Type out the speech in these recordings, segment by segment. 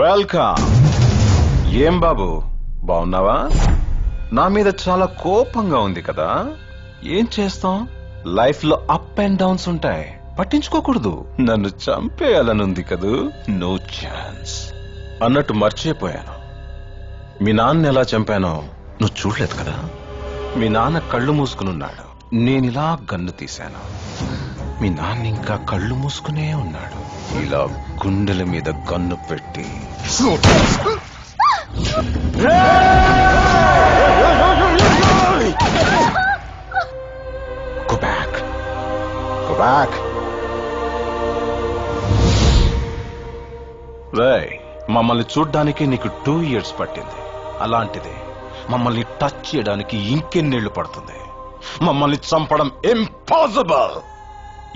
Welcome. ఏం బాబు బాగున్నావా? నా మీద చాలా కోపంగా ఉంది కదా? ఏం చేస్తాం, లైఫ్ లో అప్ అండ్ డౌన్స్ ఉంటాయి, పట్టించుకోకూడదు. నన్ను చంపేయాలనుంది కదూ, నో ఛాన్స్. అన్నట్టు మర్చిపోయాను, మీ నాన్న ఎలా చంపానో నువ్వు చూడలేదు కదా? మీ నాన్న కళ్ళు మూసుకునున్నాడు, నేనిలా గన్ను తీశాను. మీ నాన్న ఇంకా కళ్ళు మూసుకునే ఉన్నాడు. ఇలా గుండెల మీద గన్ను పెట్టి Go back. Go back. రేయ్, మమ్మల్ని చూడ్డానికి నీకు 2 years పట్టింది. అలాంటిది మమ్మల్ని టచ్ చేయడానికి ఇంకెన్నేళ్లు పడుతుంది. మమ్మల్ని చంపడం ఇంపాసిబుల్.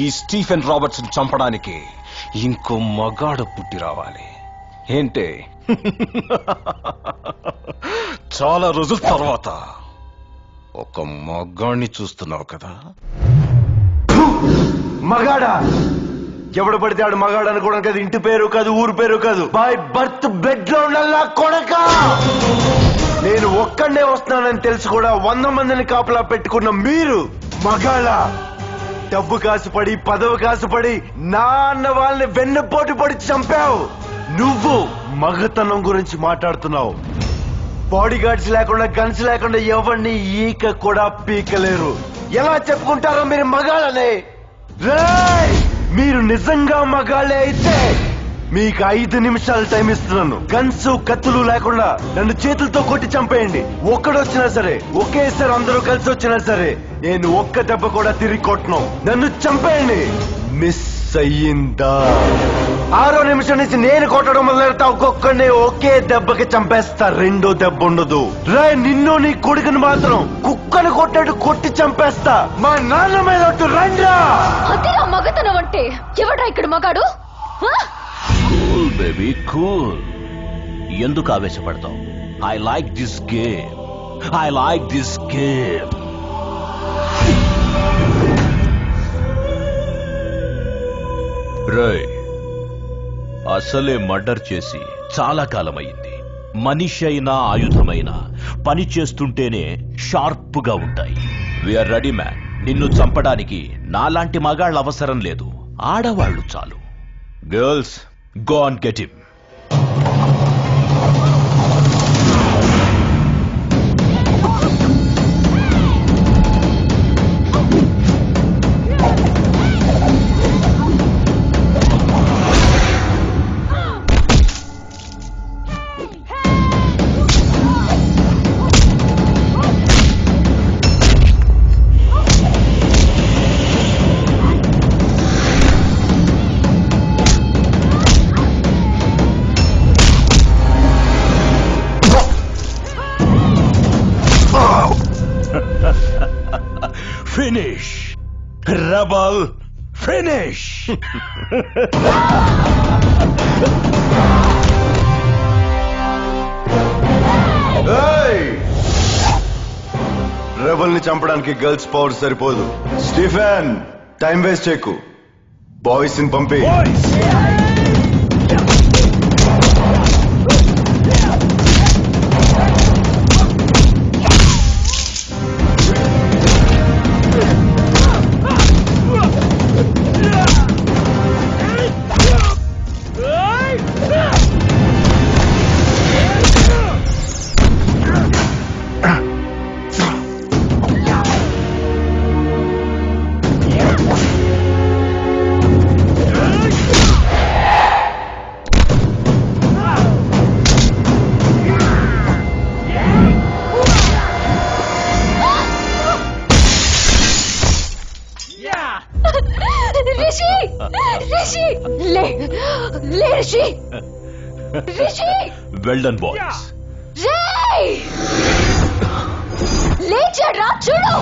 ఈ స్టీఫెన్ రాబర్ట్స్ చంపడానికి ఇంకో మగాడు పుట్టి రావాలి. ఏంటే చాలా రోజుల తర్వాత ఒక మగాడిని చూస్తున్నావు కదా? మగాడా? ఎవడు పడితే ఆడు మగాడు అనుకోవడం కాదు, ఇంటి పేరు కాదు, ఊరు పేరు కాదు, బై బర్త్ బెడ్ లో కొడక. నేను ఒక్కడే వస్తున్నానని తెలిసి కూడా 100 మందిని కాపలా పెట్టుకున్న మీరు మగాళ్ళ? డబ్బు కాసుపడి, పదవి కాసుపడి నా అన్న వాళ్ళని వెన్నుపోటు పడి చంపావు. నువ్వు మగతనం గురించి మాట్లాడుతున్నావు. బాడీ గార్డ్స్ లేకుండా, గన్స్ లేకుండా ఎవరిని ఈక కూడా పీకలేరు. ఎలా చెప్పుకుంటారో మీరు మగాళ్ళనే? రేయ్, మీరు నిజంగా మగాళ్ళే అయితే మీకు 5 నిమిషాలు టైం ఇస్తున్నాను. గన్స్, కత్తులు లేకుండా నన్ను చేతులతో కొట్టి చంపేయండి. ఒక్కడొచ్చినా సరే, ఒకేసారి అందరూ కలిసి వచ్చినా సరే, నేను ఒక్క దెబ్బ కూడా తిరిగి కొట్టను. నన్ను చంపేయండి. మిస్ అయ్యిందా? 6వ నిమిషం నుంచి నేను కొట్టడం మొదలెడతా. ఒక్కొక్కడిని ఒకే దెబ్బకి చంపేస్తా, 2వ దెబ్బ ఉండదు. రే, నిన్ను నీ కొడుకుని మాత్రం కుక్కను కొట్టాడు కొట్టి చంపేస్తా. మా నాన్న మీద రండ్రా. అదిరా మగతనం అంటే. ఎవడా ఇక్కడ మగాడు? Cool baby, cool. ఎందుకు ఆవేశపడతావు? I like this game. I like this game. రేయ్, అసలే మర్డర్ చేసి చాలా కాలమైంది. మనిషి అయినా ఆయుధమైనా పని చేస్తుంటేనే షార్ప్ గా ఉంటాయి. We are ready man. నిన్ను చంపడానికి నాలాంటి మగాళ్ళ అవసరం లేదు, ఆడవాళ్లు చాలు. Girls, go and get him. Finish! Rebel! Finish! Rebel ని చంపడానికి గర్ల్స్ పవర్ సరిపోదు. స్టీఫెన్, టైం వేస్ట్ చేయకు. బాయ్స్ ని పంపి. Well done, boys. రేయ్, లేచాడ్రా చూడు.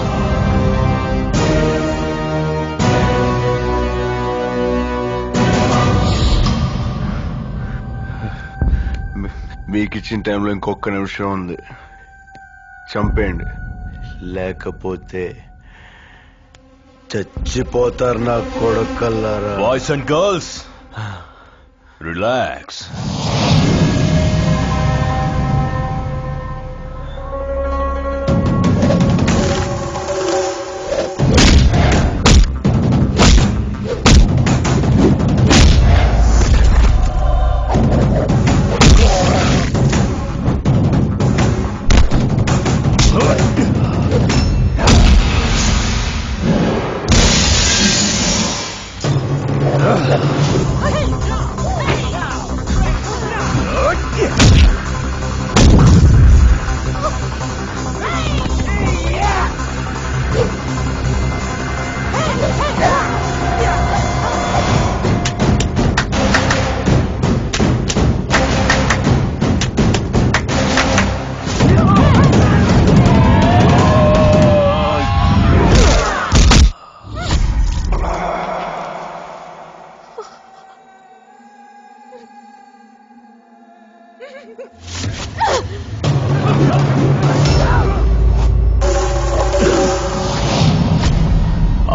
మీకు ఇచ్చిన టైంలో ఇంకొక నిమిషం ఉంది. చంపేయండి, లేకపోతే చచ్చిపోతారు నా కొడుకల్లారా. Boys and girls, relax.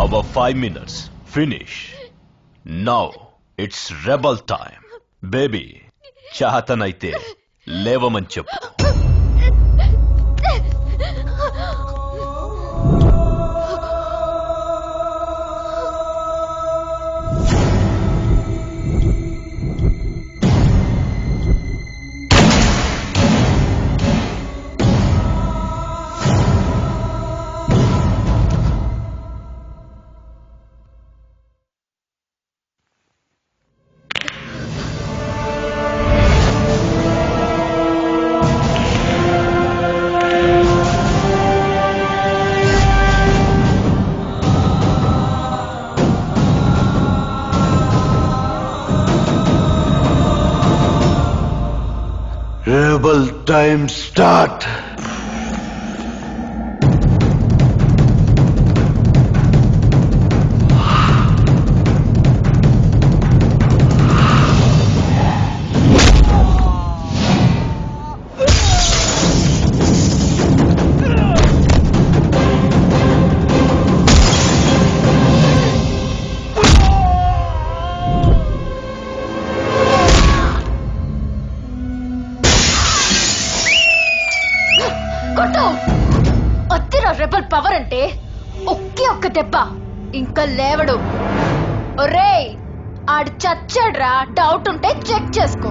Our 5 minutes finish. Now it's rebel time. Baby, చాహతనైతే లేవమని చెప్పు. Rebel time start. అత్తిరా రెబల్ పవర్ అంటే ఒక్క దెబ్బ ఇంకా లేవడు. ఒరేయ్, ఆడు చచ్చాడ్రా. డౌట్ ఉంటే చెక్ చేసుకో.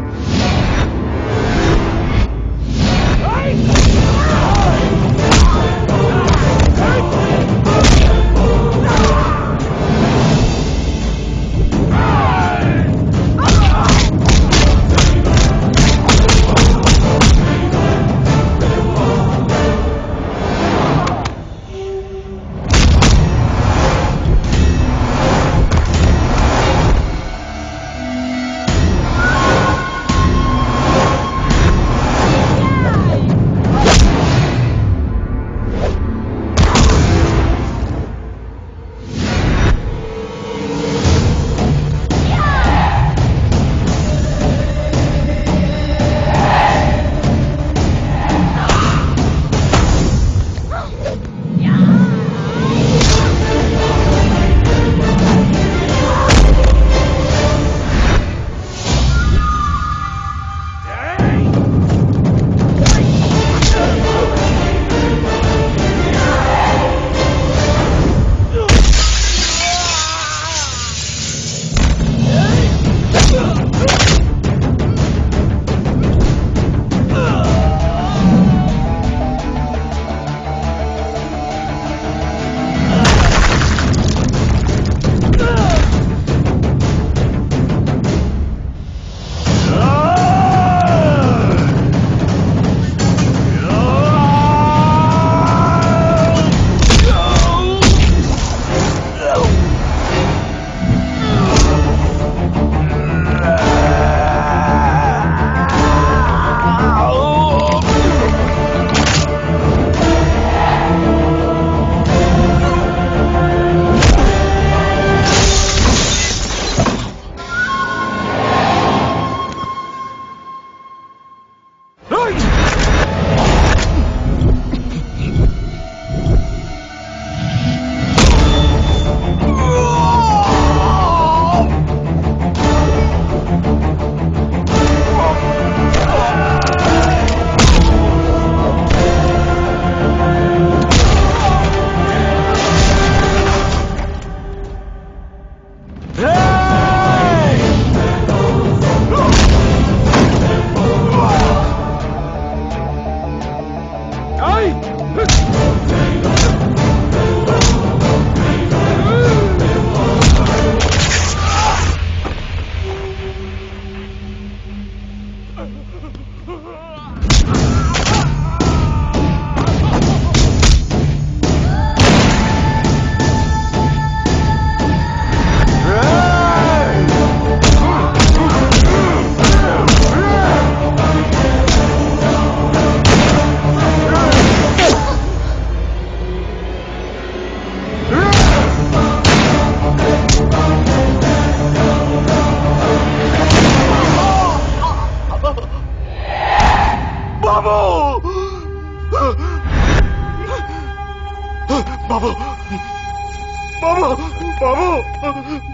బాబు బాబు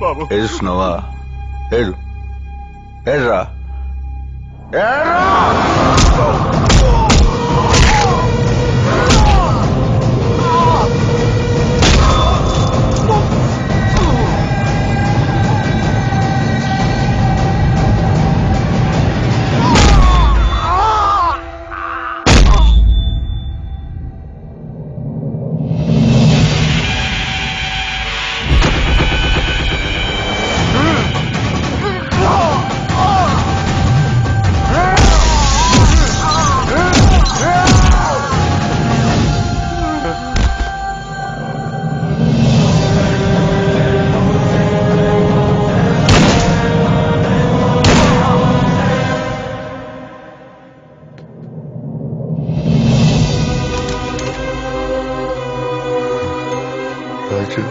బాబు ఏడుస్తున్నావా? ఏడు ఏడ్రా ఏడ్రా. రాజు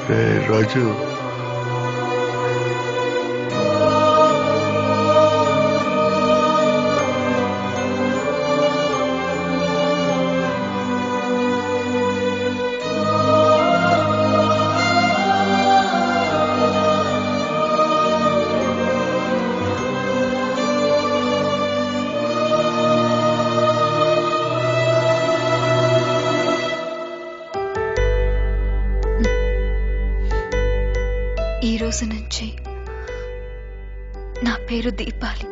రే రాజు ఈ రోజు నుంచి నా పేరు దీపాలి.